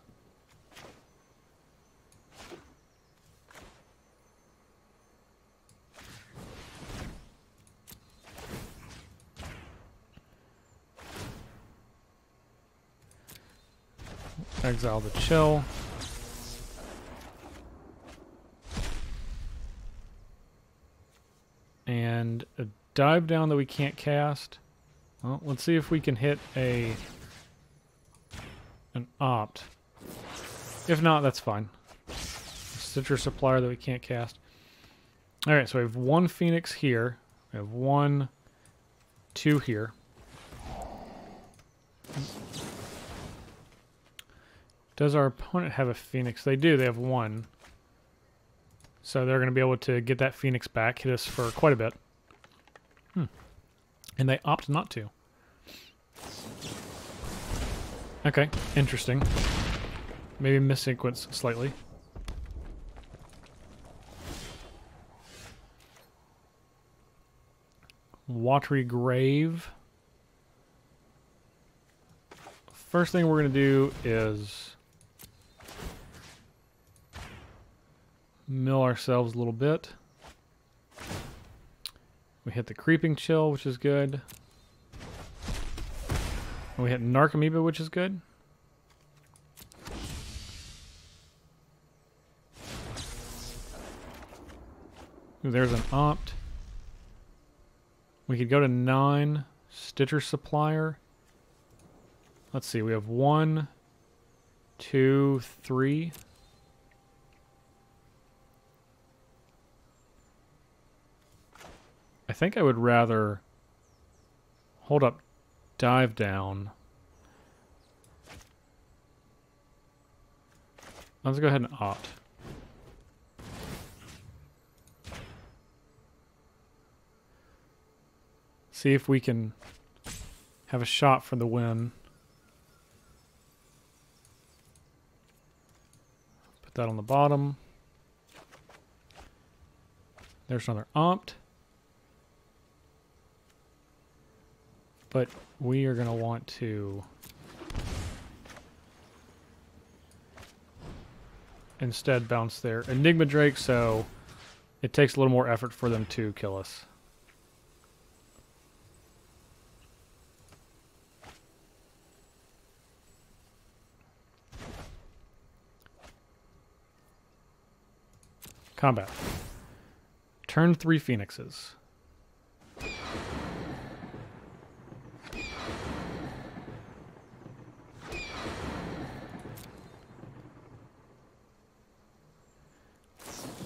Exile the Chill. And a dive down that we can't cast. Well, let's see if we can hit an opt. If not, that's fine. Citrus Supplier that we can't cast. Alright, so we have one Phoenix here. We have 1, 2 here. Does our opponent have a Phoenix? They do. They have 1. So they're going to be able to get that Phoenix back, hit us for quite a bit. And they opt not to. Okay, interesting. Maybe missequence slightly. Watery Grave. First thing we're going to do is mill ourselves a little bit. We hit the Creeping Chill, which is good. And we hit Narcomoeba, which is good. Ooh, there's an opt. We could go to 9. Stitcher Supplier. Let's see, we have 1, 2, 3. I think I would rather hold up dive down. Let's go ahead and opt. See if we can have a shot for the win. Put that on the bottom. There's another opt. But we are going to want to instead bounce their Enigma Drake, so it takes a little more effort for them to kill us. Combat. Turn 3 Phoenixes.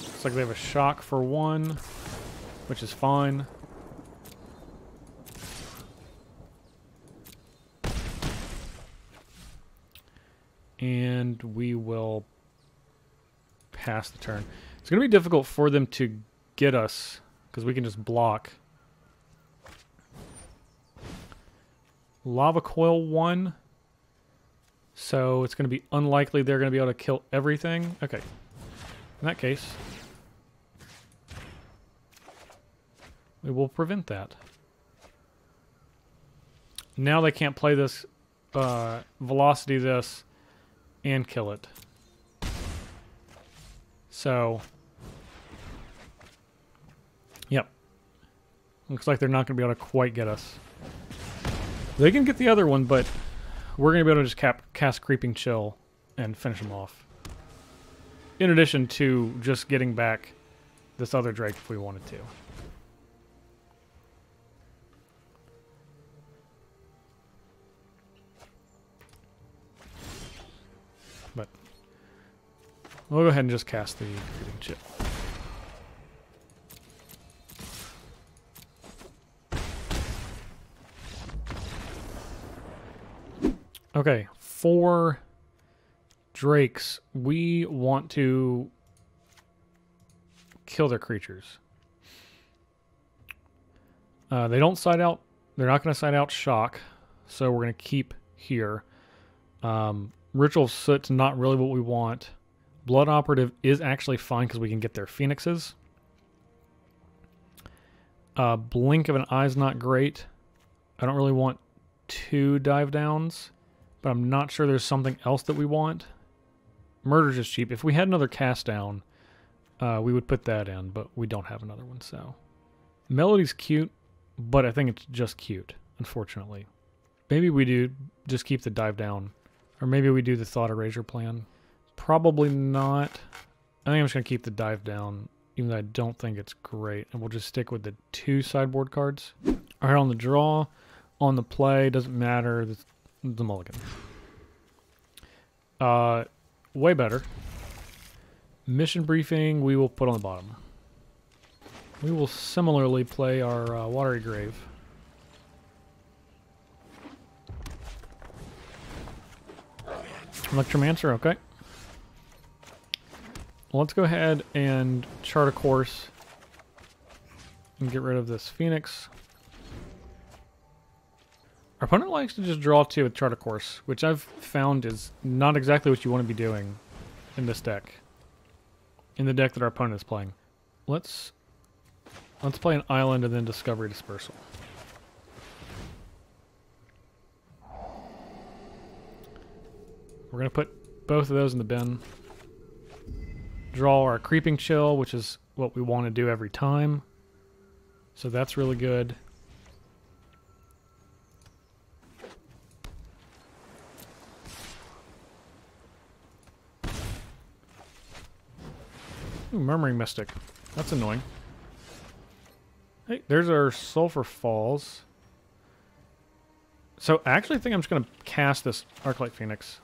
Looks like they have a shock for 1, which is fine. and we will pass the turn. It's going to be difficult for them to get us, because we can just block. Lava Coil 1. So it's going to be unlikely they're going to be able to kill everything. Okay. In that case, we will prevent that. Now they can't play this, velocity this, and kill it. So, yep. Looks like they're not going to be able to quite get us. They can get the other one, but we're going to be able to just cast Creeping Chill and finish them off. In addition to just getting back this other Drake if we wanted to. But we'll go ahead and just cast the Creeping Chill. Okay, 4 Drakes. We want to kill their creatures. They don't side out. They're not going to side out Shock, so we're going to keep here. Ritual of Soot's not really what we want. Blood Operative is actually fine because we can get their Phoenixes. Blink of an Eye is not great. I don't really want 2 dive downs. But I'm not sure there's something else that we want. Murder's just cheap. If we had another cast down, we would put that in, but we don't have another one, so. Melody's cute, but I think it's just cute, unfortunately. Maybe we do just keep the dive down. Or maybe we do the Thought Erasure plan. Probably not. I think I'm just going to keep the dive down, even though I don't think it's great. And we'll just stick with the 2 sideboard cards. Alright, on the draw, on the play, doesn't matter. The mulligan. Way better. Mission briefing we will put on the bottom. We will similarly play our Watery Grave. Electromancer, okay. Well, let's go ahead and chart a course and get rid of this Phoenix. Our opponent likes to just draw 2 with Chart a Course, which I've found is not exactly what you want to be doing in this deck. In the deck that our opponent is playing. Let's play an Island and then Discovery Dispersal. We're going to put both of those in the bin. Draw our Creeping Chill, which is what we want to do every time. So that's really good. Ooh, Murmuring Mystic. That's annoying. Hey, there's our Sulphur Falls. So I actually think I'm just going to cast this Arclight Phoenix.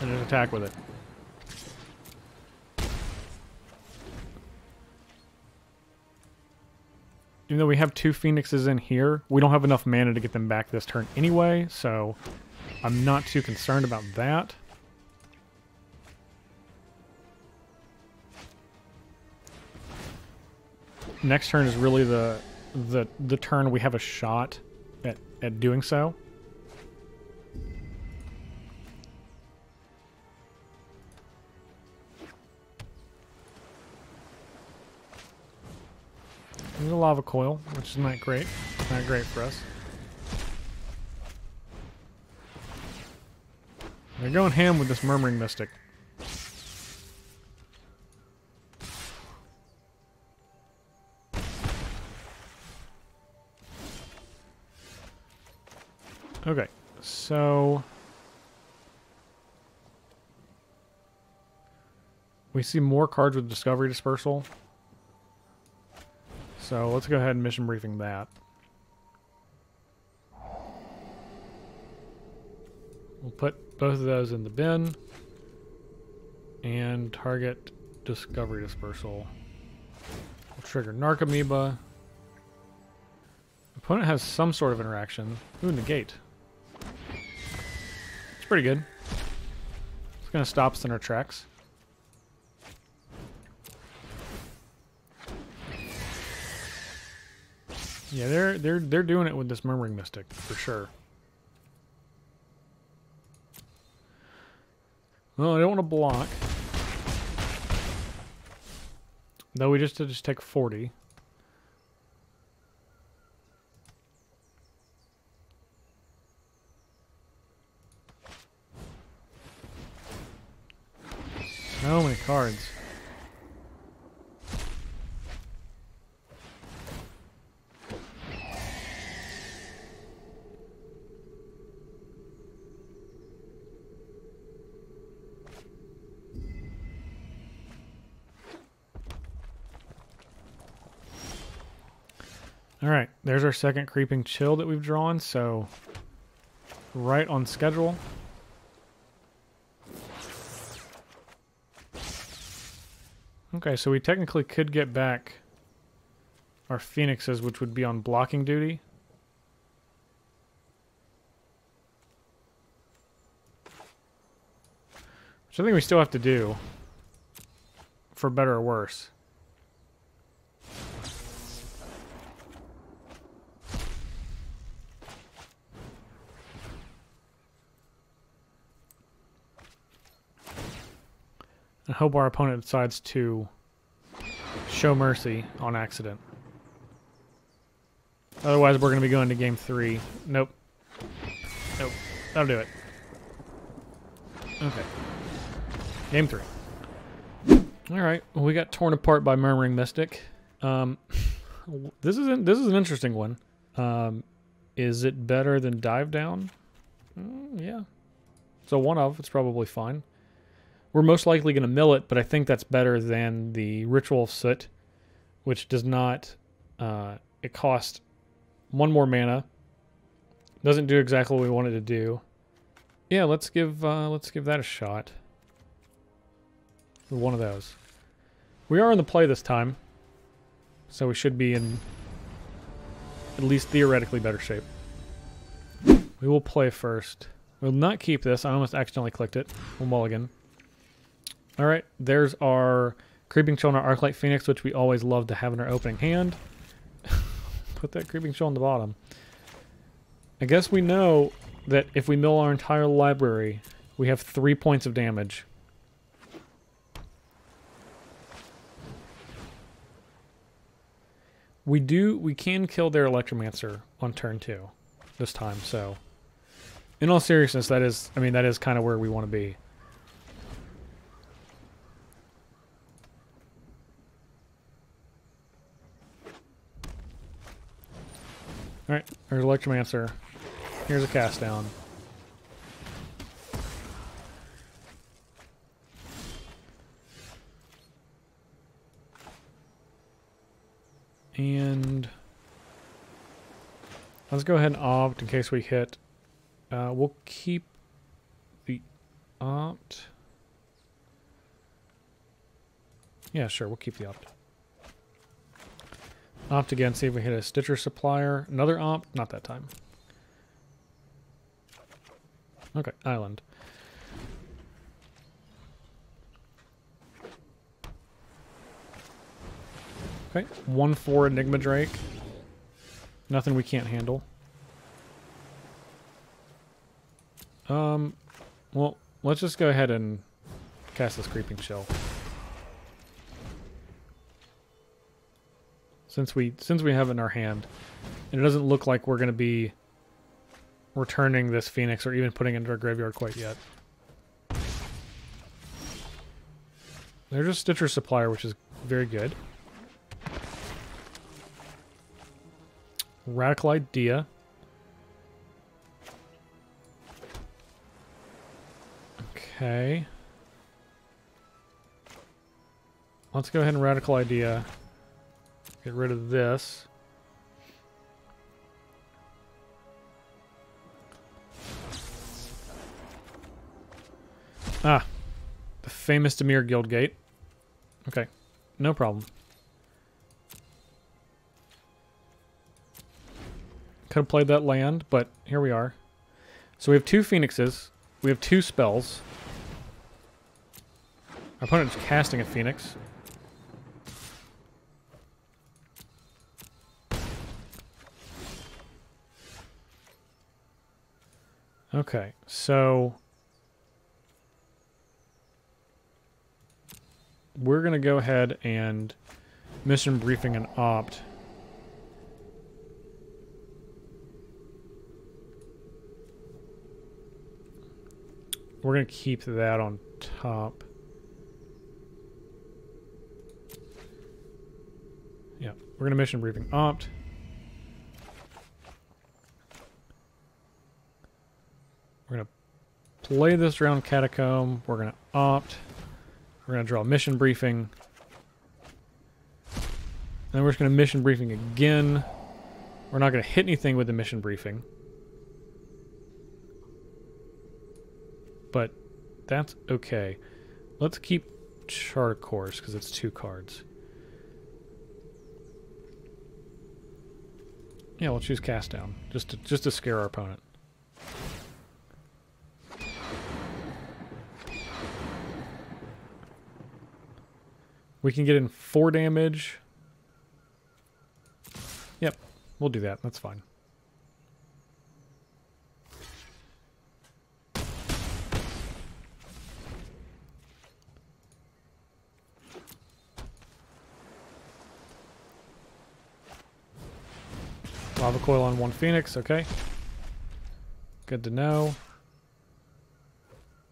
And just attack with it. Even though we have 2 Phoenixes in here, we don't have enough mana to get them back this turn anyway, so I'm not too concerned about that. Next turn is really the turn we have a shot at doing so. There's a Lava Coil, which is not great. Not great for us. They're going ham with this Murmuring Mystic. Okay, so we see more cards with Discovery Dispersal. So let's go ahead and mission briefing that. We'll put both of those in the bin and target Discovery Dispersal. We'll trigger Narcomoeba. Opponent has some sort of interaction. Ooh, negate. pretty good. It's gonna stop us in our tracks. Yeah, they're doing it with this Murmuring Mystic for sure. Well, I don't want to block. Though we just take 40. So many cards. Alright, there's our second Creeping Chill that we've drawn, so right on schedule. Okay, so we technically could get back our Phoenixes, which would be on blocking duty. Which I think we still have to do, for better or worse. I hope our opponent decides to show mercy on accident. Otherwise, we're going to be going to game 3. Nope. Nope. That'll do it. Okay. Game 3. Alright. Well, we got torn apart by Murmuring Mystic. This is an interesting one. Is it better than Dive Down? Yeah. So one of, it's probably fine. We're most likely going to mill it, but I think that's better than the Ritual of Soot, which does not... it costs 1 more mana. Doesn't do exactly what we want it to do. Yeah, let's give that a shot. With one of those. We are in the play this time, so we should be in at least theoretically better shape. We will play first. We'll not keep this. I almost accidentally clicked it. We'll mulligan. Alright, there's our Creeping Chill and our Arclight Phoenix, which we always love to have in our opening hand. Put that Creeping Chill on the bottom. I guess we know that if we mill our entire library, we have 3 points of damage. We can kill their Electromancer on turn 2 this time, so in all seriousness, that is kind of where we want to be. Alright, there's Electromancer. Here's a cast down. And let's go ahead and opt in case we hit. We'll keep the opt. Yeah, sure, we'll keep the opt. Opt again, see if we hit a Stitcher Supplier. Another opt, not that time. Okay, Island. Okay, 1/4 Enigma Drake. Nothing we can't handle. Well, let's just go ahead and cast this Creeping Chill. Since we have it in our hand, and it doesn't look like we're going to be returning this Phoenix or even putting it into our graveyard quite yet. There's a Stitcher Supplier, which is very good. Radical Idea. Okay. Let's go ahead and Radical Idea. Get rid of this. Ah. The famous Dimir Guildgate. Okay. No problem. Could have played that land, but here we are. So we have 2 Phoenixes. we have 2 spells. Our opponent's casting a Phoenix. Okay, so we're going to go ahead and mission briefing and opt. We're going to keep that on top. Yeah, we're going to mission briefing opt. We're going to play this round Catacomb. We're going to opt. We're going to draw mission briefing. Then we're just going to mission briefing again. We're not going to hit anything with the mission briefing. But that's okay. Let's keep Chart of Course because it's 2 cards. Yeah, we'll choose Cast Down just to scare our opponent. We can get in 4 damage. Yep, we'll do that. That's fine. Lava Coil on 1 Phoenix, okay. Good to know.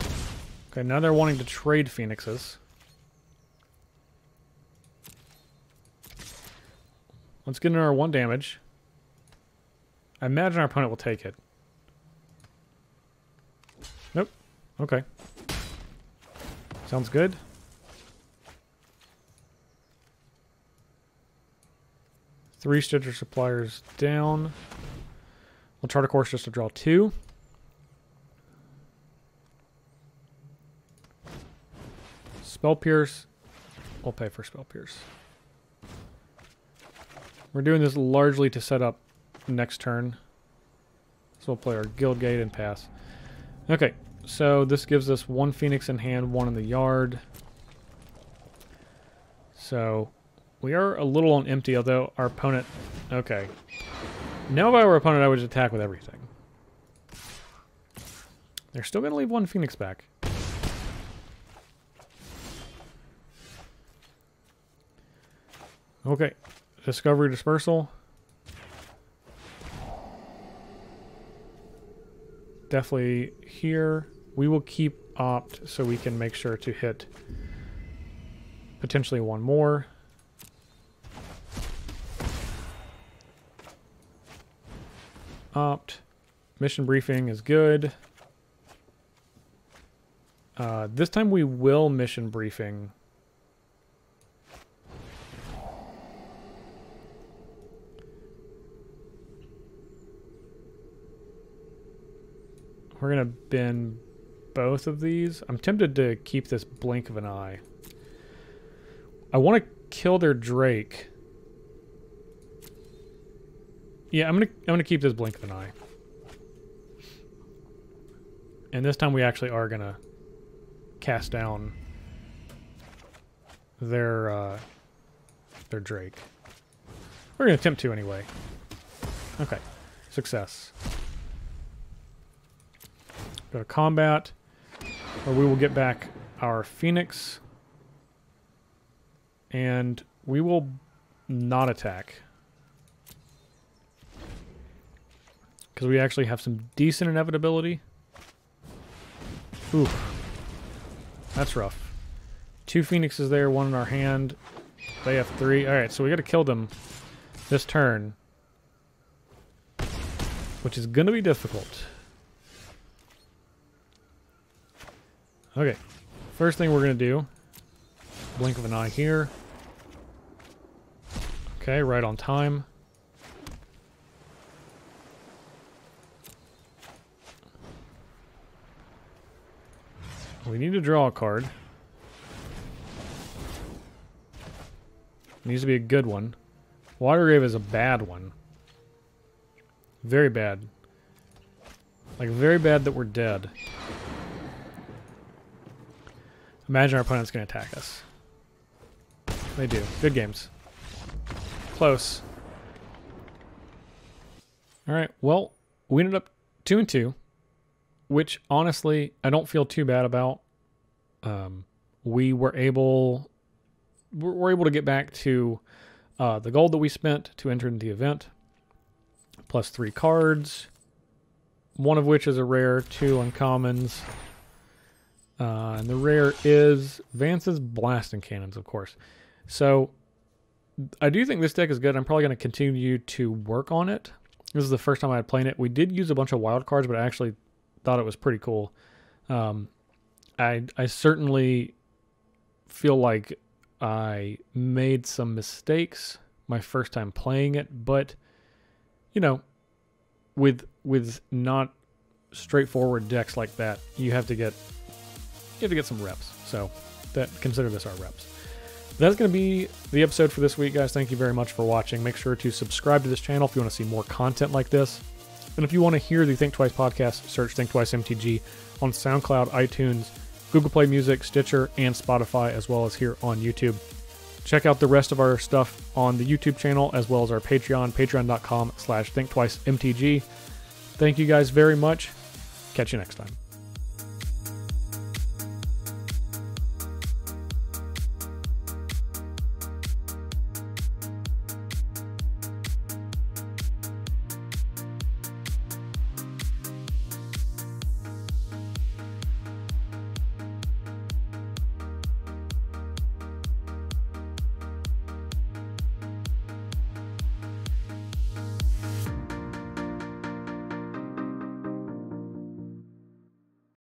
Okay, now they're wanting to trade Phoenixes. Let's get in our 1 damage. I imagine our opponent will take it. Nope. Okay. Sounds good. Three Stitcher Suppliers down. We'll Chart a Course just to draw 2. Spell Pierce. We'll pay for Spell Pierce. We're doing this largely to set up next turn. So we'll play our Guild Gate and pass. Okay, so this gives us 1 Phoenix in hand, 1 in the yard. So we are a little on empty, although our opponent... Okay. Now if I were our opponent, I would just attack with everything. They're still going to leave 1 Phoenix back. Okay. Discovery Dispersal. Definitely here. We will keep opt so we can make sure to hit potentially 1 more. Opt. Mission briefing is good. This time we will mission briefing. We're going to bin both of these. I'm tempted to keep this blink of an eye. I want to kill their Drake. Yeah, I'm gonna keep this blink of an eye. And this time we actually are gonna cast down their Drake. We're gonna attempt to anyway. Okay. Success. Go to combat, where we will get back our Phoenix. And we will not attack. Because we actually have some decent inevitability. Ooh. That's rough. 2 Phoenixes there, 1 in our hand. They have 3. Alright, so we gotta kill them this turn. Which is gonna be difficult. Okay. First thing we're gonna do. Blink of an eye here. Okay, right on time. We need to draw a card. It needs to be a good one. Watergrave is a bad one. Very bad. Like, very bad that we're dead. Imagine our opponent's going to attack us. They do. Good games. Close. All right. Well, we ended up 2-2, which honestly I don't feel too bad about. We were able to get back to the gold that we spent to enter into the event, plus 3 cards, one of which is a rare, 2 uncommons. And the rare is Vance's Blasting Cannons, of course. So I do think this deck is good. I'm probably going to continue to work on it. This is the first time I had played it. We did use a bunch of wild cards, but I actually thought it was pretty cool. I certainly feel like I made some mistakes my first time playing it, but you know, with not straightforward decks like that, you have to get some reps. So consider this our reps. That's going to be the episode for this week, guys. Thank you very much for watching. Make sure to subscribe to this channel if you want to see more content like this. And if you want to hear the Thinktwice podcast, search Thinktwice MTG on SoundCloud, iTunes, Google Play Music, Stitcher, and Spotify, as well as here on YouTube. Check out the rest of our stuff on the YouTube channel, as well as our Patreon, patreon.com/ThinktwiceMTG. Thank you guys very much. Catch you next time.